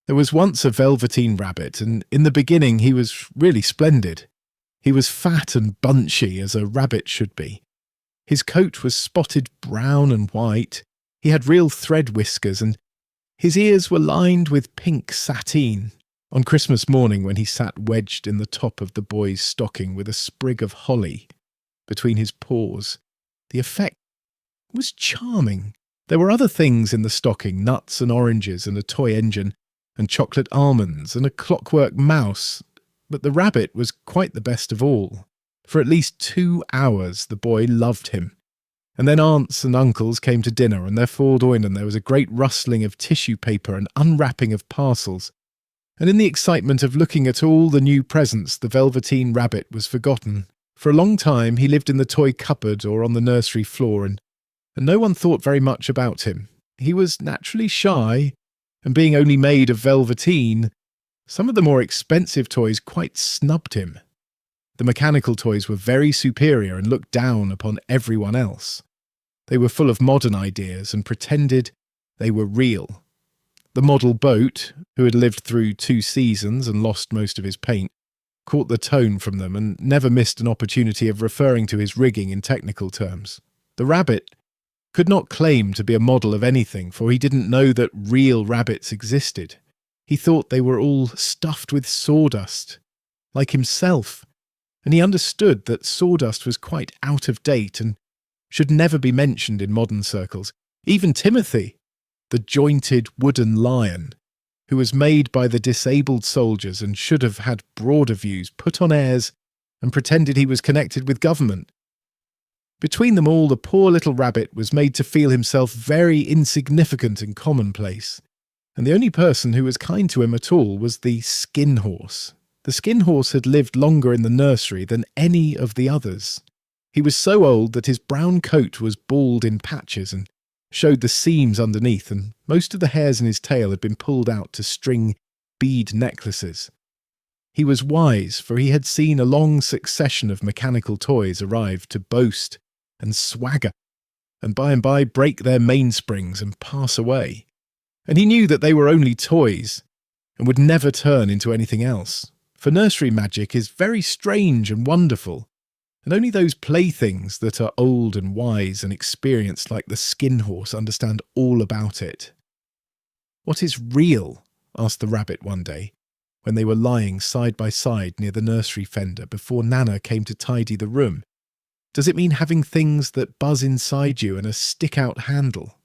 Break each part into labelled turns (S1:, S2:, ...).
S1: There was once a Velveteen Rabbit, and in the beginning he was really splendid. He was fat and bunchy, as a rabbit should be. His coat was spotted brown and white, he had real thread whiskers, and his ears were lined with pink sateen. On Christmas morning, when he sat wedged in the top of the boy's stocking with a sprig of holly between his paws, the effect was charming. There were other things in the stocking, nuts and oranges and a toy engine, and chocolate almonds and a clockwork mouse, but the rabbit was quite the best of all. For at least 2 hours the boy loved him. And then aunts and uncles came to dinner, and there was a great rustling of tissue paper and unwrapping of parcels. And in the excitement of looking at all the new presents, the Velveteen Rabbit was forgotten. For a long time he lived in the toy cupboard or on the nursery floor, and no one thought very much about him. He was naturally shy, and being only made of velveteen, some of the more expensive toys quite snubbed him. The mechanical toys were very superior and looked down upon everyone else. They were full of modern ideas and pretended they were real. The model boat, who had lived through 2 seasons and lost most of his paint, caught the tone from them and never missed an opportunity of referring to his rigging in technical terms. The rabbit could not claim to be a model of anything, for he didn't know that real rabbits existed. He thought they were all stuffed with sawdust, like himself, and he understood that sawdust was quite out of date and should never be mentioned in modern circles. Even Timothy, the jointed wooden lion, who was made by the disabled soldiers and should have had broader views, put on airs and pretended he was connected with government. Between them all, the poor little rabbit was made to feel himself very insignificant and commonplace, and the only person who was kind to him at all was the skin horse. The skin horse had lived longer in the nursery than any of the others. He was so old that his brown coat was bald in patches and showed the seams underneath, and most of the hairs in his tail had been pulled out to string bead necklaces. He was wise, for he had seen a long succession of mechanical toys arrive to boast and swagger, and by break their mainsprings and pass away. And he knew that they were only toys, and would never turn into anything else. For nursery magic is very strange and wonderful, and only those playthings that are old and wise and experienced like the skin horse understand all about it. "What is real?" asked the rabbit one day, when they were lying side by side near the nursery fender before Nana came to tidy the room. "Does it mean having things that buzz inside you and a stick-out handle?"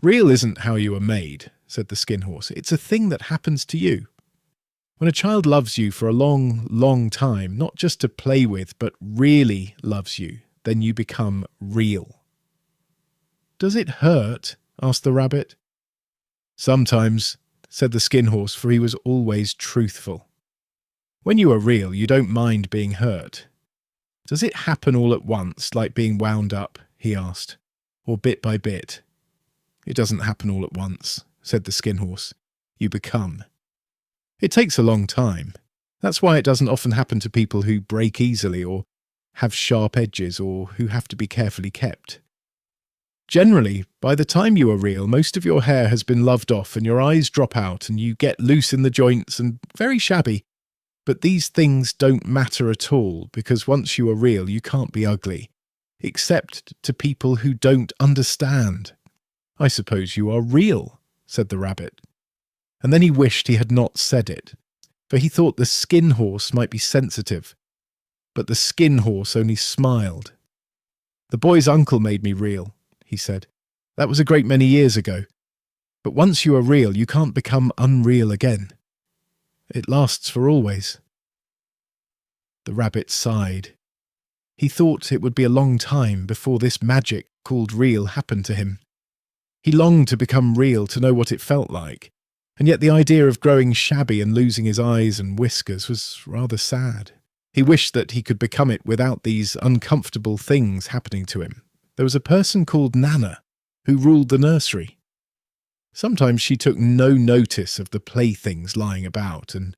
S1: "Real isn't how you are made," said the skin horse. "It's a thing that happens to you. When a child loves you for a long, long time, not just to play with, but really loves you, then you become real." "Does it hurt?" asked the rabbit. "Sometimes," said the skin horse, for he was always truthful. "When you are real, you don't mind being hurt." "Does it happen all at once, like being wound up?" he asked. "Or bit by bit?" "It doesn't happen all at once," said the skin horse. "You become. It takes a long time. That's why it doesn't often happen to people who break easily or have sharp edges or who have to be carefully kept. Generally, by the time you are real, most of your hair has been loved off and your eyes drop out and you get loose in the joints and very shabby. But these things don't matter at all, because once you are real, you can't be ugly, except to people who don't understand." "I suppose you are real," said the rabbit. And then he wished he had not said it, for he thought the skin horse might be sensitive. But the skin horse only smiled. "The boy's uncle made me real," he said. "That was a great many years ago. But once you are real, you can't become unreal again. It lasts for always." The rabbit sighed. He thought it would be a long time before this magic called real happened to him. He longed to become real, to know what it felt like, and yet the idea of growing shabby and losing his eyes and whiskers was rather sad. He wished that he could become it without these uncomfortable things happening to him. There was a person called Nana who ruled the nursery. Sometimes she took no notice of the playthings lying about, and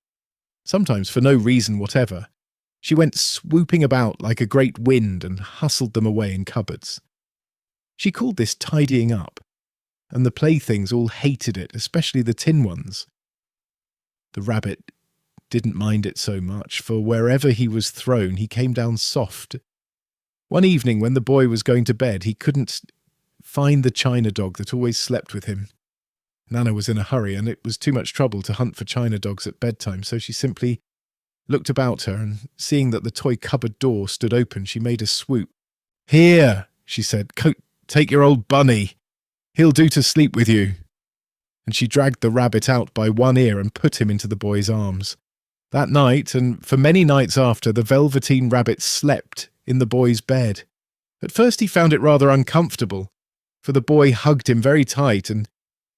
S1: sometimes, for no reason whatever, she went swooping about like a great wind and hustled them away in cupboards. She called this tidying up, and the playthings all hated it, especially the tin ones. The rabbit didn't mind it so much, for wherever he was thrown, he came down soft. One evening, when the boy was going to bed, he couldn't find the china dog that always slept with him. Nana was in a hurry, and it was too much trouble to hunt for china dogs at bedtime, so she simply looked about her, and seeing that the toy cupboard door stood open, she made a swoop. "Here," she said, "take your old bunny. He'll do to sleep with you." And she dragged the rabbit out by one ear and put him into the boy's arms. That night, and for many nights after, the Velveteen Rabbit slept in the boy's bed. At first he found it rather uncomfortable, for the boy hugged him very tight, and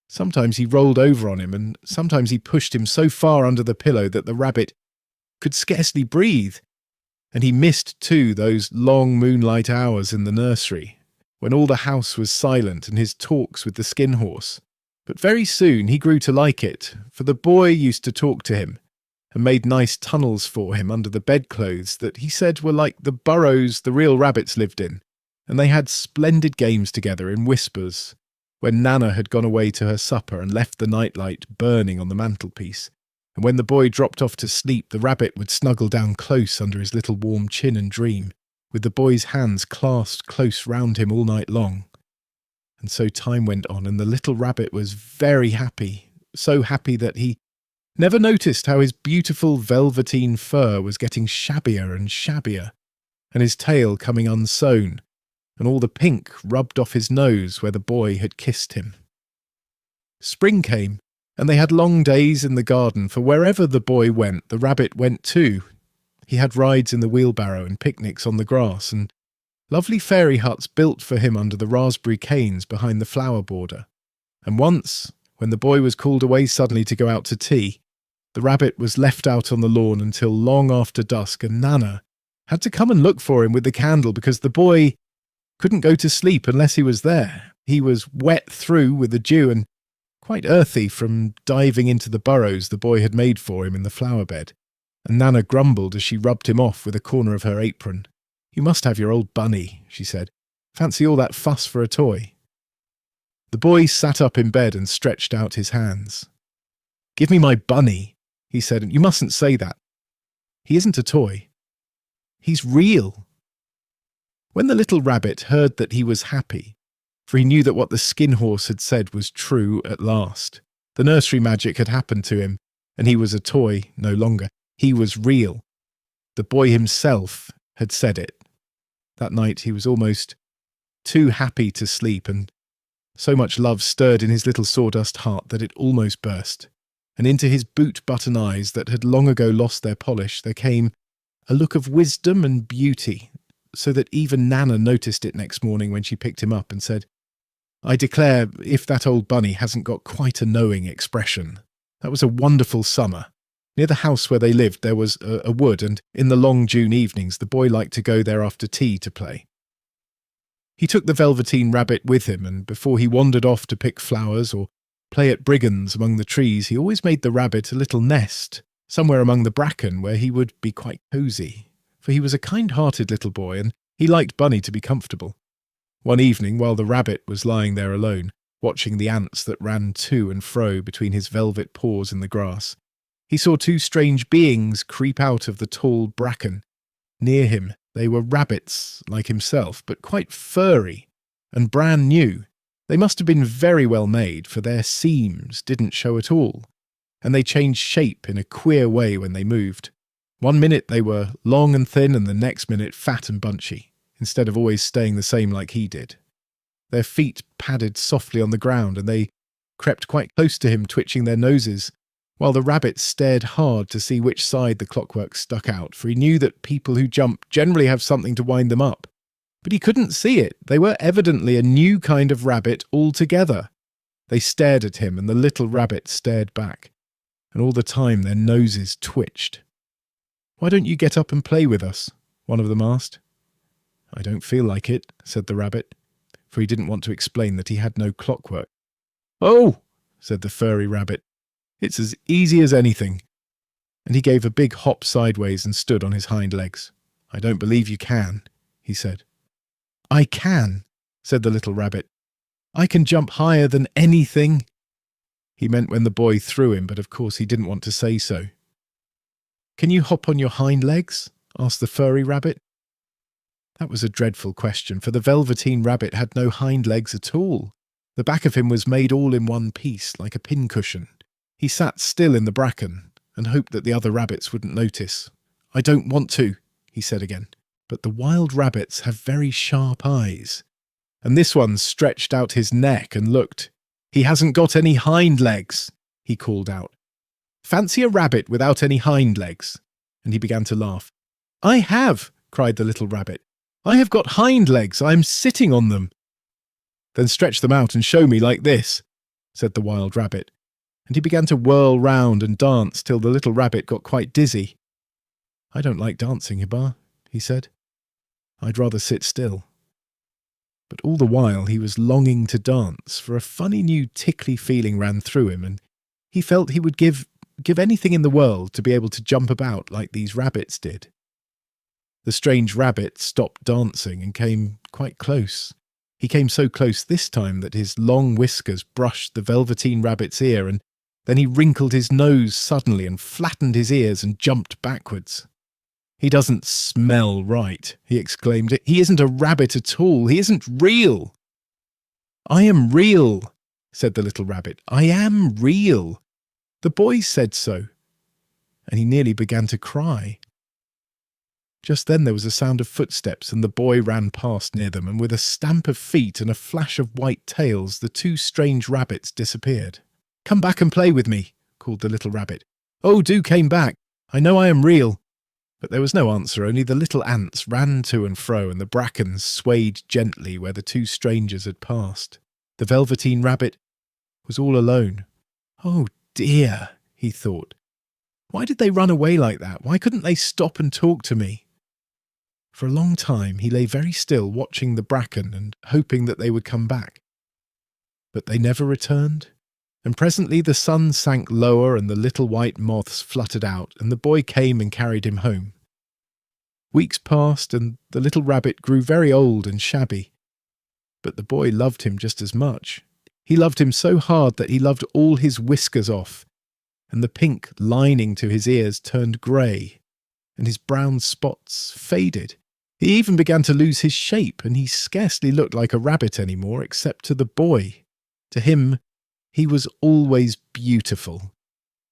S1: sometimes he rolled over on him, and sometimes he pushed him so far under the pillow that the rabbit could scarcely breathe. And he missed, too, those long moonlight hours in the nursery, when all the house was silent, and his talks with the skin horse. But very soon he grew to like it, for the boy used to talk to him, and made nice tunnels for him under the bedclothes that he said were like the burrows the real rabbits lived in, and they had splendid games together in whispers, when Nana had gone away to her supper and left the nightlight burning on the mantelpiece. And when the boy dropped off to sleep, the rabbit would snuggle down close under his little warm chin and dream, with the boy's hands clasped close round him all night long. And so time went on, and the little rabbit was very happy, so happy that he never noticed how his beautiful velveteen fur was getting shabbier and shabbier, and his tail coming unsewn, and all the pink rubbed off his nose where the boy had kissed him. Spring came, and they had long days in the garden, for wherever the boy went, the rabbit went too. He had rides in the wheelbarrow and picnics on the grass, and lovely fairy huts built for him under the raspberry canes behind the flower border. And once, when the boy was called away suddenly to go out to tea, the rabbit was left out on the lawn until long after dusk, and Nana had to come and look for him with the candle because the boy couldn't go to sleep unless he was there. He was wet through with the dew and quite earthy from diving into the burrows the boy had made for him in the flower bed, and Nana grumbled as she rubbed him off with a corner of her apron. "You must have your old bunny," she said. "Fancy all that fuss for a toy." The boy sat up in bed and stretched out his hands. "Give me my bunny," he said. "You mustn't say that. He isn't a toy. He's real." When the little rabbit heard that he was happy, for he knew that what the skin horse had said was true at last, the nursery magic had happened to him, and he was a toy no longer. He was real. The boy himself had said it. That night he was almost too happy to sleep, and so much love stirred in his little sawdust heart that it almost burst, and into his boot-button eyes that had long ago lost their polish there came a look of wisdom and beauty, so that even Nana noticed it next morning when she picked him up and said, "I declare if that old bunny hasn't got quite a knowing expression. That was a wonderful summer. Near the house where they lived there was a wood, and in the long June evenings the boy liked to go there after tea to play. He took the Velveteen Rabbit with him, and before he wandered off to pick flowers or play at brigands among the trees, he always made the rabbit a little nest somewhere among the bracken where he would be quite cosy, for he was a kind-hearted little boy, and he liked Bunny to be comfortable. One evening, while the rabbit was lying there alone, watching the ants that ran to and fro between his velvet paws in the grass, he saw two strange beings creep out of the tall bracken. Near him they were rabbits like himself, but quite furry and brand new. They must have been very well made, for their seams didn't show at all, and they changed shape in a queer way when they moved. One minute they were long and thin, and the next minute fat and bunchy, instead of always staying the same like he did. Their feet padded softly on the ground, and they crept quite close to him, twitching their noses, while the rabbit stared hard to see which side the clockwork stuck out, for he knew that people who jump generally have something to wind them up. But he couldn't see it. They were evidently a new kind of rabbit altogether. They stared at him, and the little rabbit stared back, and all the time their noses twitched. "Why don't you get up and play with us?" one of them asked. "I don't feel like it," said the rabbit, for he didn't want to explain that he had no clockwork. "Oh," said the furry rabbit, "it's as easy as anything." And he gave a big hop sideways and stood on his hind legs. "I don't believe you can," he said. "I can," said the little rabbit. I can jump higher than anything." He meant when the boy threw him, but of course he didn't want to say so. "Can you hop on your hind legs?" asked the furry rabbit. That was a dreadful question, for the Velveteen Rabbit had no hind legs at all. The back of him was made all in one piece, like a pincushion. He sat still in the bracken and hoped that the other rabbits wouldn't notice. "I don't want to," he said again. But the wild rabbits have very sharp eyes, and this one stretched out his neck and looked. "He hasn't got any hind legs," he called out. "Fancy a rabbit without any hind legs." And he began to laugh. "I have," cried the little rabbit. "I have got hind legs. I am sitting on them." "Then stretch them out and show me like this," said the wild rabbit. And he began to whirl round and dance till the little rabbit got quite dizzy. "I don't like dancing, Hibar," he said. "I'd rather sit still." But all the while he was longing to dance, for a funny new tickly feeling ran through him, and he felt he would give anything in the world to be able to jump about like these rabbits did. The strange rabbit stopped dancing and came quite close. He came so close this time that his long whiskers brushed the Velveteen Rabbit's ear, and then he wrinkled his nose suddenly and flattened his ears and jumped backwards. "He doesn't smell right," he exclaimed. "He isn't a rabbit at all. He isn't real." "I am real," said the little rabbit. "I am real. The boys said so." And he nearly began to cry. Just then there was a sound of footsteps, and the boy ran past near them, and with a stamp of feet and a flash of white tails, the two strange rabbits disappeared. "Come back and play with me," called the little rabbit. "Oh, do came back. I know I am real." But there was no answer, only the little ants ran to and fro, and the brackens swayed gently where the two strangers had passed. The Velveteen Rabbit was all alone. "Oh dear," he thought. "Why did they run away like that? Why couldn't they stop and talk to me?" For a long time he lay very still, watching the bracken and hoping that they would come back. But they never returned, and presently the sun sank lower and the little white moths fluttered out, and the boy came and carried him home. Weeks passed, and the little rabbit grew very old and shabby. But the boy loved him just as much. He loved him so hard that he loved all his whiskers off, and the pink lining to his ears turned grey, and his brown spots faded. He even began to lose his shape, and he scarcely looked like a rabbit any more, except to the boy. To him, he was always beautiful,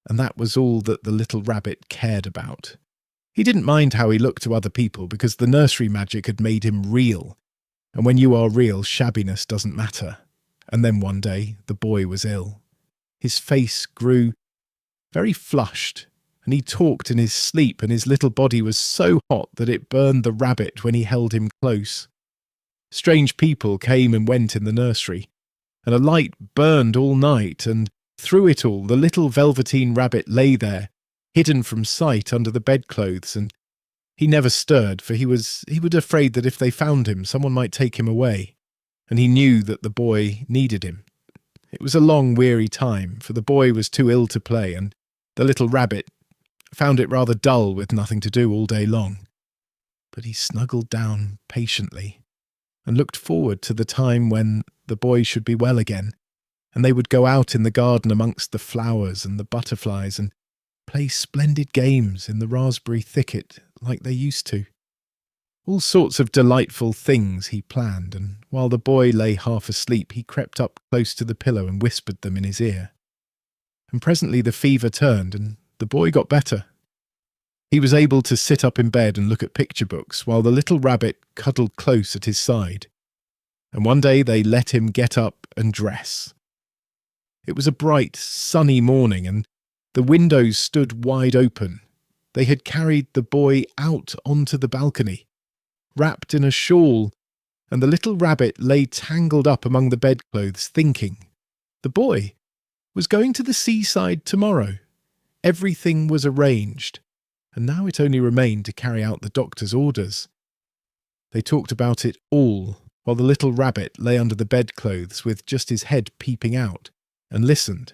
S1: and that was all that the little rabbit cared about. He didn't mind how he looked to other people, because the nursery magic had made him real, and when you are real, shabbiness doesn't matter. And then one day, the boy was ill. His face grew very flushed, and he talked in his sleep, and his little body was so hot that it burned the rabbit when he held him close. Strange people came and went in the nursery, and a light burned all night, and through it all the little Velveteen Rabbit lay there, hidden from sight under the bedclothes, and he never stirred, for he was afraid that if they found him, someone might take him away, and he knew that the boy needed him. It was a long, weary time, for the boy was too ill to play, and the little rabbit found it rather dull with nothing to do all day long. But he snuggled down patiently and looked forward to the time when the boy should be well again, and they would go out in the garden amongst the flowers and the butterflies and play splendid games in the raspberry thicket like they used to. All sorts of delightful things he planned, and while the boy lay half asleep, he crept up close to the pillow and whispered them in his ear. And presently the fever turned, and the boy got better. He was able to sit up in bed and look at picture books, while the little rabbit cuddled close at his side. And one day they let him get up and dress. It was a bright, sunny morning, and the windows stood wide open. They had carried the boy out onto the balcony, wrapped in a shawl, and the little rabbit lay tangled up among the bedclothes, thinking. The boy was going to the seaside tomorrow. Everything was arranged, and now it only remained to carry out the doctor's orders. They talked about it all, while the little rabbit lay under the bedclothes with just his head peeping out, and listened.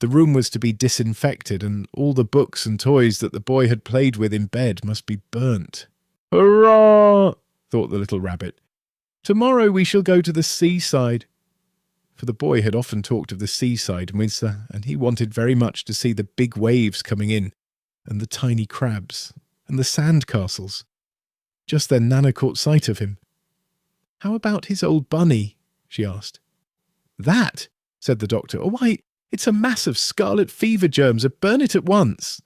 S1: The room was to be disinfected, and all the books and toys that the boy had played with in bed must be burnt. "Hurrah!" thought the little rabbit. "Tomorrow we shall go to the seaside. for the boy had often talked of the seaside in winter, and he wanted very much to see the big waves coming in, and the tiny crabs, and the sand castles. Just then Nana caught sight of him. "How about his old bunny?" she asked. "That?" said the doctor. "Oh, why, it's a mass of scarlet fever germs. Burn it at once."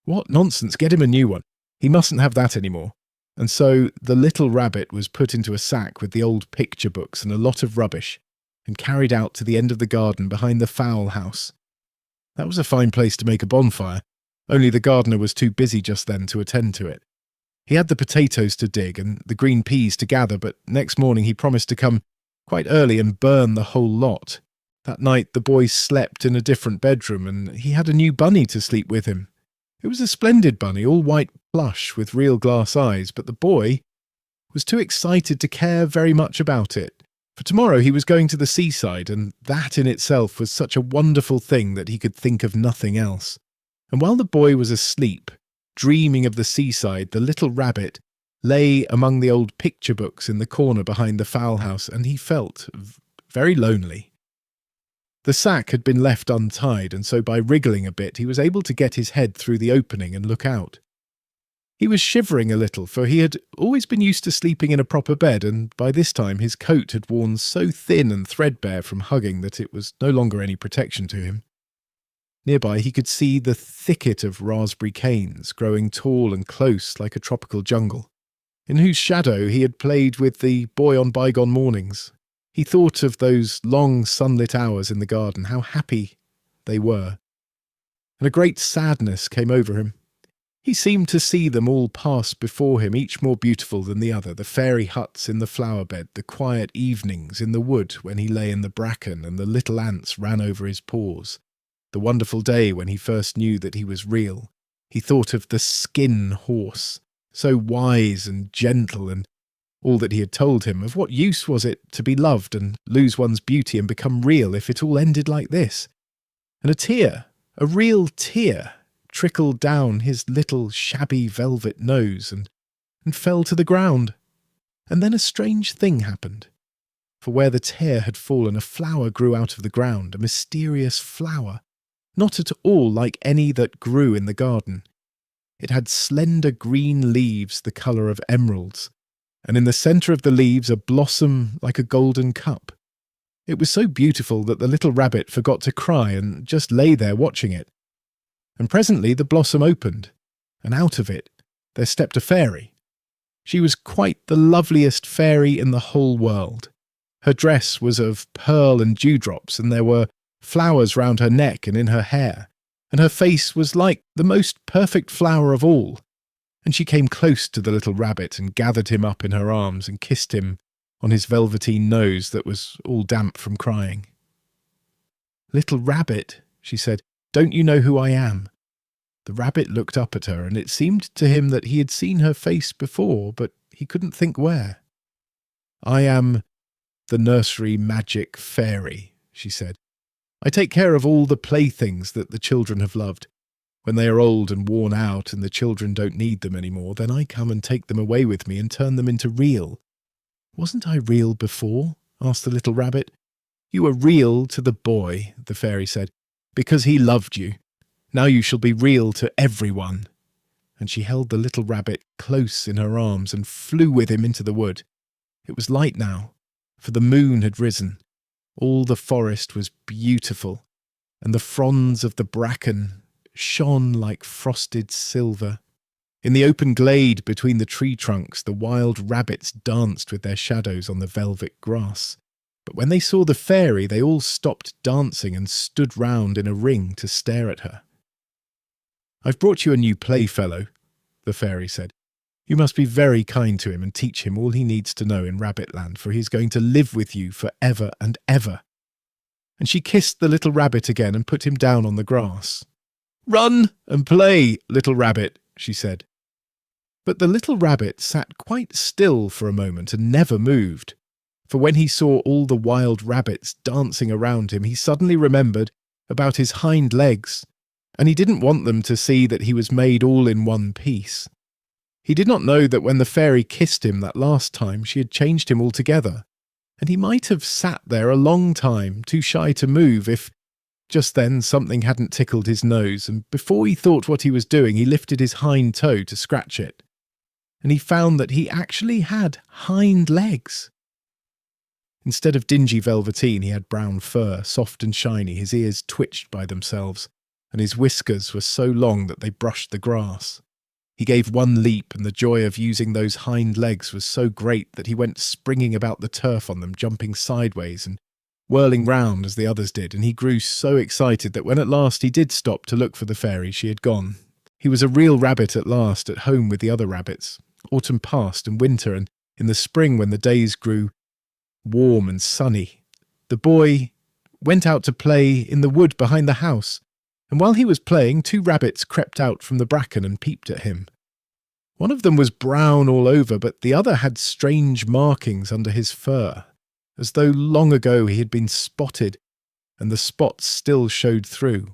S1: "What nonsense. Get him a new one. He mustn't have that any more." And so the little rabbit was put into a sack with the old picture books and a lot of rubbish, and carried out to the end of the garden behind the fowl house. That was a fine place to make a bonfire, only the gardener was too busy just then to attend to it. He had the potatoes to dig and the green peas to gather, but next morning he promised to come quite early and burn the whole lot. That night the boy slept in a different bedroom, and he had a new bunny to sleep with him. It was a splendid bunny, all white plush with real glass eyes, but the boy was too excited to care very much about it. For tomorrow he was going to the seaside, and that in itself was such a wonderful thing that he could think of nothing else. And while the boy was asleep, dreaming of the seaside, the little rabbit lay among the old picture books in the corner behind the fowl house, and he felt very lonely. The sack had been left untied, and so by wriggling a bit he was able to get his head through the opening and look out. He was shivering a little, for he had always been used to sleeping in a proper bed, and by this time his coat had worn so thin and threadbare from hugging that it was no longer any protection to him. Nearby he could see the thicket of raspberry canes, growing tall and close like a tropical jungle, in whose shadow he had played with the boy on bygone mornings. He thought of those long sunlit hours in the garden, how happy they were, and a great sadness came over him. He seemed to see them all pass before him, each more beautiful than the other, the fairy huts in the flower bed, the quiet evenings in the wood when he lay in the bracken and the little ants ran over his paws, the wonderful day when he first knew that he was real. He thought of the skin horse, so wise and gentle, and all that he had told him. Of what use was it to be loved and lose one's beauty and become real if it all ended like this? And a tear, a real tear, trickled down his little shabby velvet nose and fell to the ground. And then a strange thing happened. For where the tear had fallen, a flower grew out of the ground, a mysterious flower, not at all like any that grew in the garden. It had slender green leaves the colour of emeralds, and in the centre of the leaves a blossom like a golden cup. It was so beautiful that the little rabbit forgot to cry and just lay there watching it. And presently the blossom opened, and out of it there stepped a fairy. She was quite the loveliest fairy in the whole world. Her dress was of pearl and dewdrops, and there were flowers round her neck and in her hair, and her face was like the most perfect flower of all. And she came close to the little rabbit and gathered him up in her arms and kissed him on his velveteen nose that was all damp from crying. "Little rabbit," she said, "don't you know who I am?" The rabbit looked up at her, and it seemed to him that he had seen her face before, but he couldn't think where. "I am the nursery magic fairy," she said. "I take care of all the playthings that the children have loved. When they are old and worn out and the children don't need them any more, then I come and take them away with me and turn them into real." "Wasn't I real before?" asked the little rabbit. "You were real to the boy," the fairy said, "because he loved you. Now you shall be real to everyone." And she held the little rabbit close in her arms and flew with him into the wood. It was light now, for the moon had risen. All the forest was beautiful, and the fronds of the bracken shone like frosted silver. In the open glade between the tree trunks, the wild rabbits danced with their shadows on the velvet grass. But when they saw the fairy, they all stopped dancing and stood round in a ring to stare at her. "I've brought you a new playfellow," the fairy said. "You must be very kind to him and teach him all he needs to know in Rabbitland, for he's going to live with you for ever and ever." And she kissed the little rabbit again and put him down on the grass. "Run and play, little rabbit," she said. But the little rabbit sat quite still for a moment and never moved, for when he saw all the wild rabbits dancing around him, he suddenly remembered about his hind legs, and he didn't want them to see that he was made all in one piece. He did not know that when the fairy kissed him that last time, she had changed him altogether, and he might have sat there a long time, too shy to move, if just then something hadn't tickled his nose, and before he thought what he was doing, he lifted his hind toe to scratch it. And he found that he actually had hind legs. Instead of dingy velveteen, he had brown fur, soft and shiny, his ears twitched by themselves, and his whiskers were so long that they brushed the grass. He gave one leap, and the joy of using those hind legs was so great that he went springing about the turf on them, jumping sideways and whirling round as the others did, and he grew so excited that when at last he did stop to look for the fairy, she had gone. He was a real rabbit at last, at home with the other rabbits. Autumn passed, and winter, and in the spring when the days grew warm and sunny, the boy went out to play in the wood behind the house, and while he was playing, 2 rabbits crept out from the bracken and peeped at him. One of them was brown all over, but the other had strange markings under his fur, as though long ago he had been spotted, and the spots still showed through.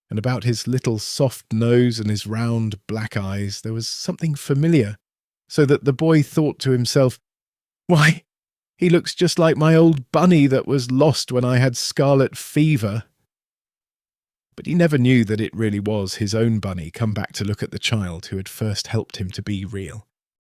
S1: And about his little soft nose and his round black eyes there was something familiar, so that the boy thought to himself, "Why, he looks just like my old bunny that was lost when I had scarlet fever." But he never knew that it really was his own bunny come back to look at the child who had first helped him to be real.